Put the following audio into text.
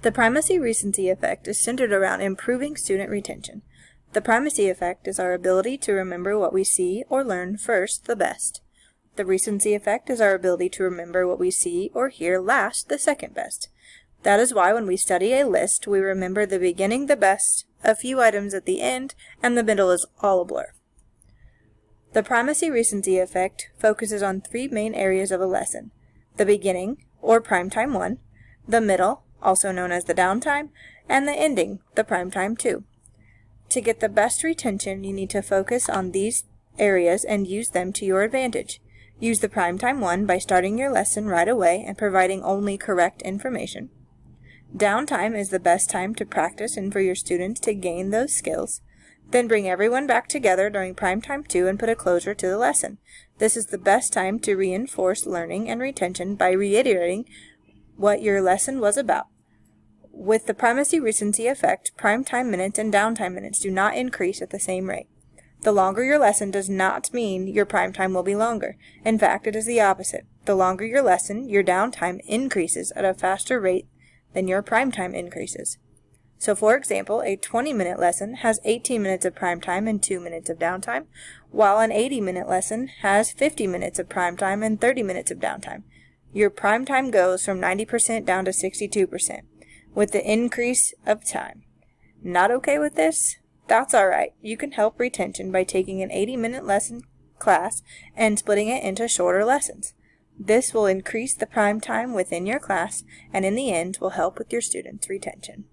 The primacy-recency effect is centered around improving student retention. The primacy effect is our ability to remember what we see or learn first the best. The recency effect is our ability to remember what we see or hear last the second best. That is why when we study a list, we remember the beginning the best, a few items at the end, and the middle is all a blur. The primacy-recency effect focuses on three main areas of a lesson: the beginning, or prime time 1, the middle, also known as the downtime, and the ending, the prime time 2. To get the best retention, you need to focus on these areas and use them to your advantage. Use the prime time 1 by starting your lesson right away and providing only correct information. Downtime is the best time to practice and for your students to gain those skills. Then bring everyone back together during prime time 2 and put a closure to the lesson. This is the best time to reinforce learning and retention by reiterating what your lesson was about. With the primacy-recency effect, prime time minutes and downtime minutes do not increase at the same rate. The longer your lesson does not mean your prime time will be longer. In fact, it is the opposite. The longer your lesson, your downtime increases at a faster rate than your prime time increases. So for example, a 20-minute lesson has 18 minutes of prime time and 2 minutes of downtime, while an 80-minute lesson has 50 minutes of prime time and 30 minutes of downtime. Your prime time goes from 90% down to 62% with the increase of time. Not okay with this? That's alright. You can help retention by taking an 80-minute lesson class and splitting it into shorter lessons. This will increase the prime time within your class and in the end will help with your students' retention.